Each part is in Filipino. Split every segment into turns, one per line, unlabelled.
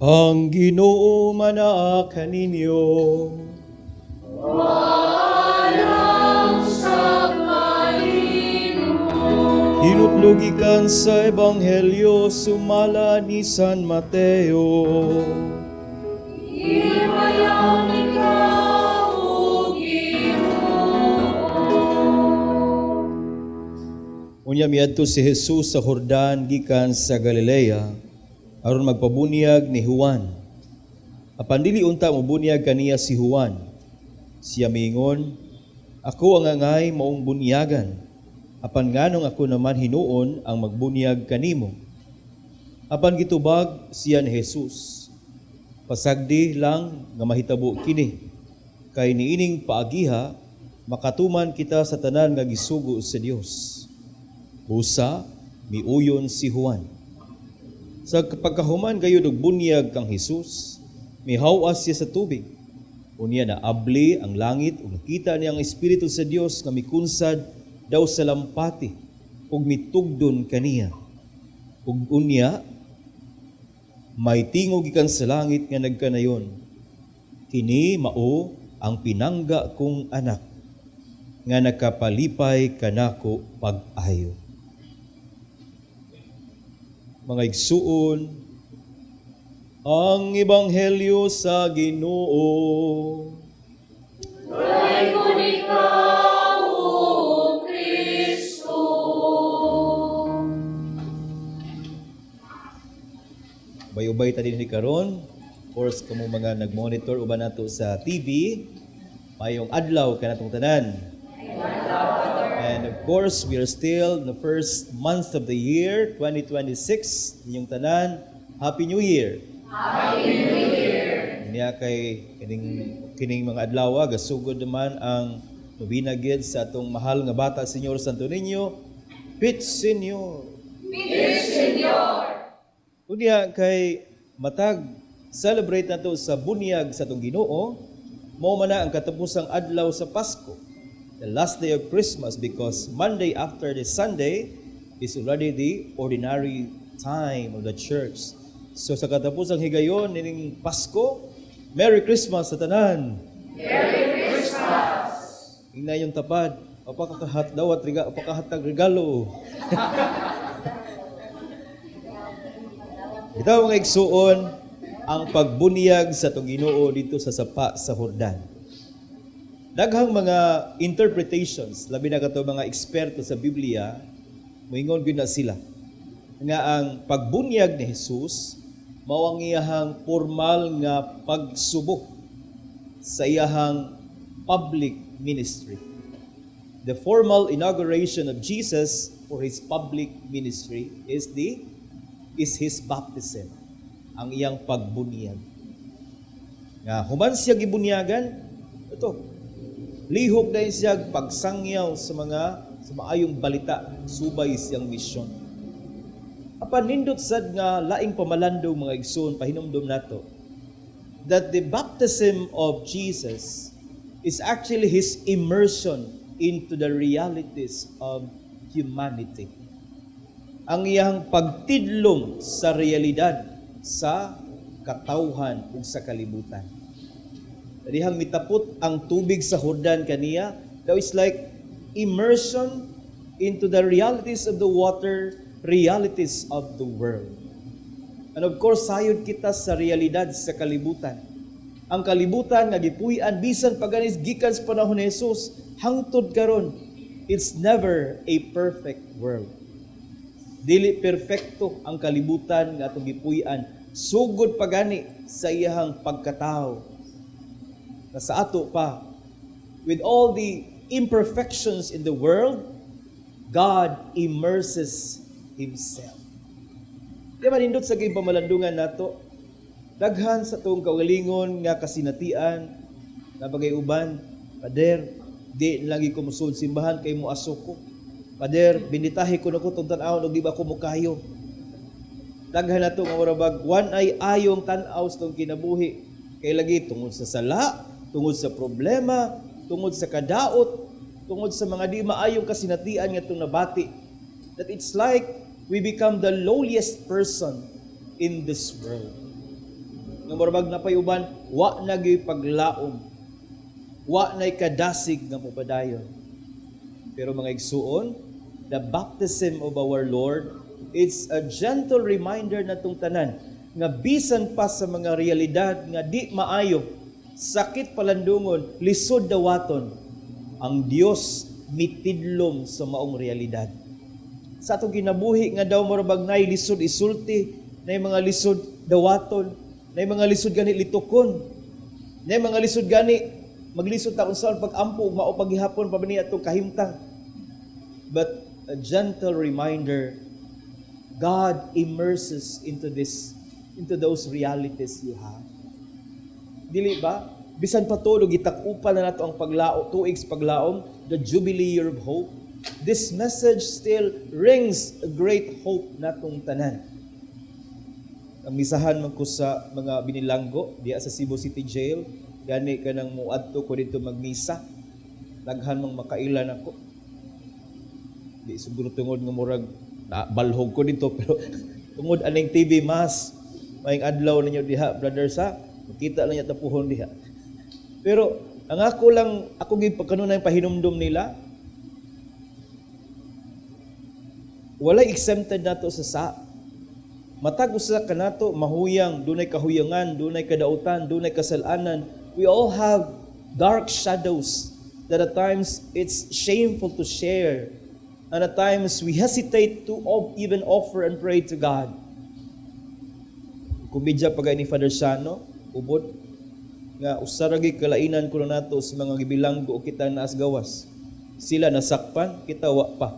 Ang Ginoo mana kaninyo.
Walang sakalino.
Hinutlugikan sa Ebanghelyo sumala ni San Mateo.
Imayaw ikaw, O Ginoo.
Unya miadto si Jesus sa Jordan gikan sa Galilea aron magpabunyag ni Juan. Apan dili unta mobunyag kaniya si Juan. Siya miingon, "Ako ang angay maong bunyagan. Apan nganong ako naman hinuon ang magbunyag kanimo?" Apan gitubag siya ni Jesus, "Pasagdi lang nga mahitabo kini, kay niining paagiha makatuman kita sa tanan nga gisugo sa Dios." Busa miuyon si Juan. Sa pagkahuman gayud og bunyag kang Jesus, mihawas siya sa tubig. Unya na abli ang langit ug nakita niya ang Espiritu sa Dios nga mikunsad daw sa lampati ug mitugdon kaniya. Ug unya may tingog gikan sa langit nga nagkanayon, "Kini mao ang pinangga kong anak nga nakapalipay kanako pag-ayo." Mga igsuon, ang Ebanghelyo sa Ginoo.
Dayon ikaw, O Kristo.
Ubay-ubay ta dinhi karon. Of course, kamo mga nag-monitor uban nato sa TV, mayong adlaw kanatong tanan. And of course, we are still in the first month of the year, 2026. Inyong tanan, Happy New Year!
Happy New Year.
Niya kay kining mga adlaw gasugod naman ang nobina gid sa atong mahal nga bata Senyor Santo Niño, Pit Senyor.
Peace, Senyor.
Unya kay matag celebrate nato sa bunyag sa atong Ginoo, mao man na ang katapusang adlaw sa Pasko, the last day of Christmas, because Monday after the Sunday is already the ordinary time of the church. So sa katapusang higayon nining Pasko, Merry Christmas sa tanan.
Merry Christmas.
Ingna yung tapad, apakahatag regalo. Ito mga igsuon, ang pagbunyag sa atong Ginoo dito sa sapa sa Jordan. Daghang mga interpretations, labi na kato mga eksperto sa Biblia, moingon gyud na sila nga ang pagbunyag ni Jesus mao ang iyahang formal nga pagsubok sa iyahang public ministry. The formal inauguration of Jesus for his public ministry is his baptism, ang iyang pagbunyag. Nga human siya gibunyagan, ito lihok dahil siya pagsangyaw sa maayong balita, subay siyang misyon. Apan nindot sad nga laing pamalandong mga igsoon pahinumdom nato that the baptism of Jesus is actually his immersion into the realities of humanity. Ang iyang pagtidlong sa realidad sa katawhan ug sa kalibutan. Dihang mitapot ang tubig sa Jordan kaniya, that is like immersion into the realities of the water, realities of the world. And of course, sayod kita sa realidad sa kalibutan. Ang kalibutan nga gipuy-an bisan paganis gikan sa panahon ni Jesus hangtod karon, it's never a perfect world. Dili perfecto ang kalibutan nga atong gipuy-an, sugod pagani sa iyahang pagkatao. Sa ato pa, with all the imperfections in the world, God immerses Himself. Di ba nindot sa pamalandungan nato, daghan sa itong kaugalingon nga kasinatian, na bagay uban, Pader, di lagi ko musud simbahan kay mo asoko. Pader, binitahi ko na ko itong tanawon o di ba ko mukayo. Daghan na ito nga warabag, one ay ayong tanaw sa itong kinabuhi. Kaya lagi tungod sa sala, tungod sa problema, tungod sa kadaot, tungod sa mga di maayong kasinatian nga itong nabati. That it's like we become the lowliest person in this world. nga murag napayuban wa na gyud paglaom, wa nay kadasig nga mopadayon. Pero mga igsuon, the baptism of our Lord, it's a gentle reminder natong tanan nga bisan pa sa mga realidad nga di maayo, sakit palandungon, lisod dawaton, ang Dios mitidlom sa maong realidad. Sa atong kinabuhi nga daw murag nay lisod isulti, nay mga lisod dawaton, nay mga lisod gani litukon, nay mga lisod gani maglisod ta unsaon pag-ampo ug mao paghihapon pa bani atong kahimtang. But a gentle reminder, God immerses into those realities you have. Dili ba? Bisan pa to gitakupan na nato ang tuig sa paglaom, the Jubilee Year of Hope. This message still rings a great hope natong tanan. Ang misahan man ko sa mga binilanggo diya sa Cebu City Jail, gani ka nang muadto ko dito magmisa. Daghan mang makailan ako. Di siguro tungod nga murag balhog ko dito, pero tungod aning TV mas maing adlaw ninyo diha, brothers ha. Makita lang niya tapuhon diha. Pero ang ako gid pagkanunay pahinumdom nila, walay exempted nato sa matag usa kanato mahuyang, dunay kahuyangan, dunay kadautan, dunay kasalanan. We all have dark shadows that at times it's shameful to share, and at times we hesitate to even offer and pray to God. Kumidya pagay ni Father Shano, ubod nga usaragi kalainan kuno nato sa mga gibilanggo o kita naas gawas. Sila nasakpan, kita wa pa.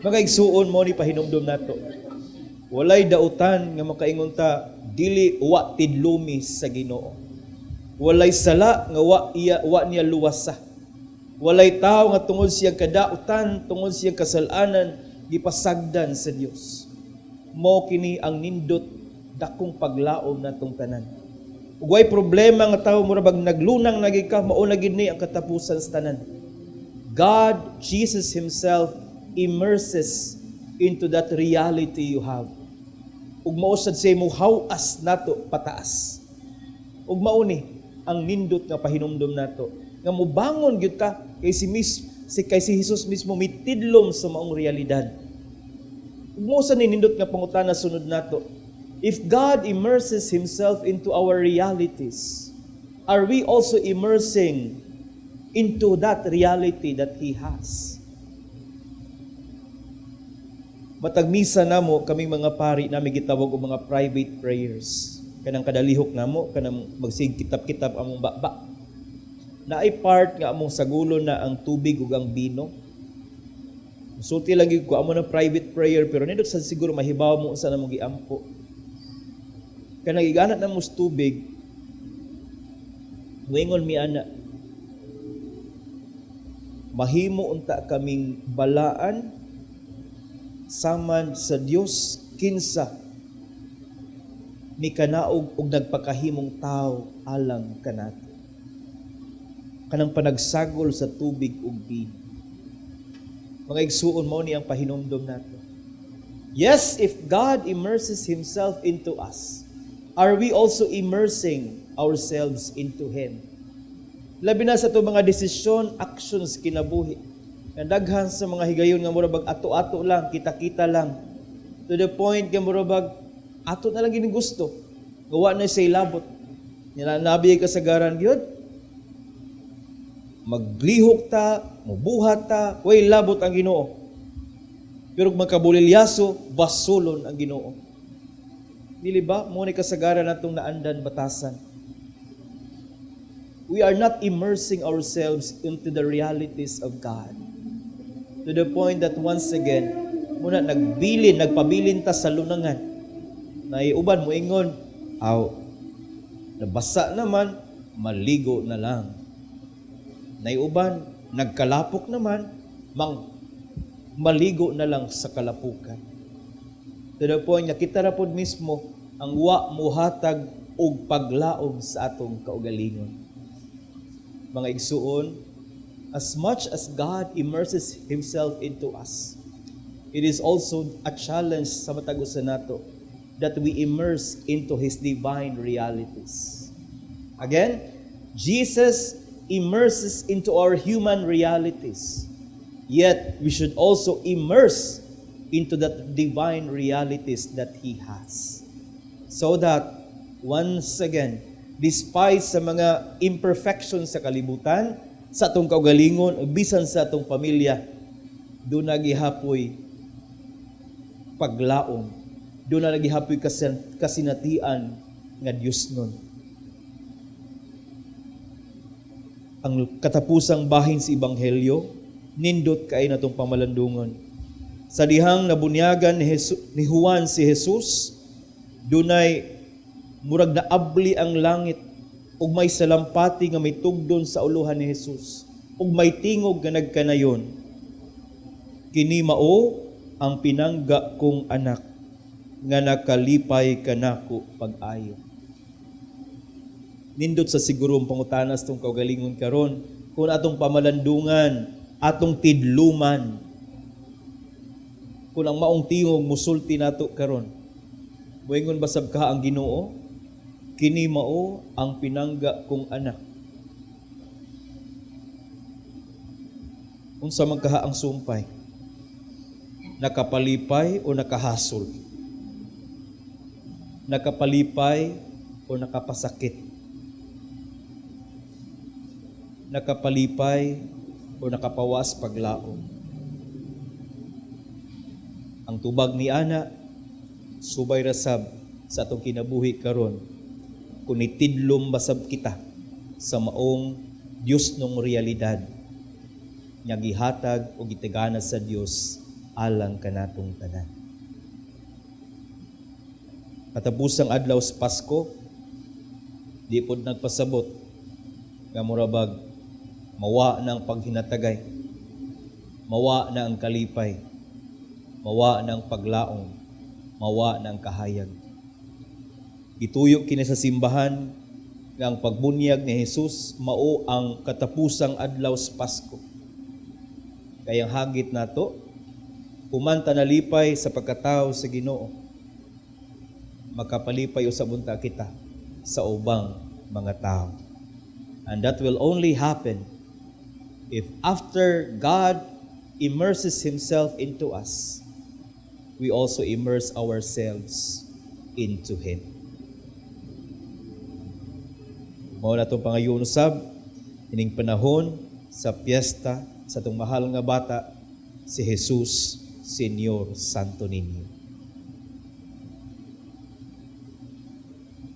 Mga igsuon mo ni pahinumdom nato. Walay dautan nga makaingon ta dili wa tidlumi sa Ginoo. Walay sala nga wa niya luwasa. Walay tao nga tungod siyang kadautan, tungod siyang kasalanan gipasagdan sa Dios. Mao kini ang nindot dakong paglaom natong tanan. Ug way problema nga tawo murag naglunang lagi ka, mao na gid ni ang katapusan sa tanan. God, Jesus himself immerses into that reality you have. Ug mao sad say mo hawas nato pataas. Ug mao ni ang nindot nga pahinumdom nato nga mobangon gyud ka kay si Jesus mismo mitidlom sa maong realidad. Ug mao sa nindot nga pangutana sunod nato. If God immerses himself into our realities, are we also immersing into that reality that he has? Matag misa namo kaming mga pari nami gitawag og mga private prayers. Kanang kadalihok namo kanang magsig kitab-kitab among baba. Naay part nga among sagulon na ang tubig ug ang bino. Sulti lang gyud ko amo na private prayer, pero nindot sa siguro mahibaw mo unsa namong giampo. Kanang iganat na mo tubig, muingon mi ana, mahimo unta kaming balaan saman sa Dios kinsa ni kanaog og nagpakahimong tao alang kanato. Kanang panagsagol sa tubig ug bino. Mga igsuon mao ni ang pahinumdom nato. Yes, if God immerses himself into us, are we also immersing ourselves into him? Labi na sa ito mga desisyon, actions, kinabuhi. Daghan sa mga higayon nga murabag ato-ato lang, kita-kita lang. To the point nga murabag ato na lang gining gusto. Gawa na say labot. Nabi ka sa garan gyud. Maglihok ta, mubuhat ta, way labot ang Ginoo. Pero magkabulilyaso, basulon ang Ginoo. Dili ba mo ni kasagaran natong naandan batasan? We are not immersing ourselves into the realities of God. To the point that once again, muna nagpabilin ta sa lunangan. Naiuban mo ingon, nabasa naman, maligo na lang. Naiuban, nagkalapok naman, maligo na lang sa kalapukan. To the point na kita rapod mismo ang wa muhatag og paglaom sa atong kaugalingon. Mga igsuon, as much as God immerses himself into us, it is also a challenge sa matag usa nato that we immerse into His divine realities. Again, Jesus immerses into our human realities. Yet, we should also immerse into that divine realities that He has. So that, once again, despite sa mga imperfections sa kalibutan, sa atong kaugalingon, bisan sa atong pamilya, doon nagihapoy paglaom. Doon na nagihapoy kasinatian nga Diyos nun. Ang katapusang bahin sa Ebanghelyo, nindot kay natong pamalandungon. Sa dihang nabunyagan ni Juan si Jesus, dunay murag na abli ang langit ug may salampati nga may tugdon sa uluhan ni Jesus ug may tingog nga nagkanayon. Kini mao ang pinangga kong anak nga nakalipay kanako pag-ayo. Nindot sa sigurong pangutanas tong kaugalingon karon kung atong pamalandungan, atong tidluman, kung ang maong tingog musulti nato karon. Moingon basab ka ang Ginoo, kini mao ang pinangga kong anak. Unsa man kaha ang sumpay? Nakapalipay o nakahasol? Nakapalipay o nakapasakit? Nakapalipay o nakapawas paglaom? Ang tubag ni ana, subay rasab sa atong kinabuhi karon, kung itidlom basab kita sa maong Dios nung realidad, nga gihatag o gitigana sa Dios alang kanatong tanan. Katapusang adlaw sa Pasko, di pod nagpasabot nga murabag mawa na ang paghinatagay, mawa na ang kalipay, mawa na ang paglaong, mawa na ang kahayag. Ituyo kini sa simbahan nga ang pagbunyag ni Jesus mao ang katapusang adlaw sa Pasko. Kayang hagit nato, human ta nalipay sa pagkatao sa Ginoo, makapalipay usab unta kita sa ubang mga tao. And that will only happen if after God immerses Himself into us, we also immerse ourselves into Him. Mao na itong pangayon usab, ining panahon sa piyesta sa itong mahal nga bata, si Jesus, Señor Santo Niño.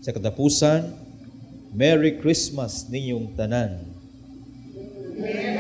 Sa katapusan, Merry Christmas ninyong tanan.
Merry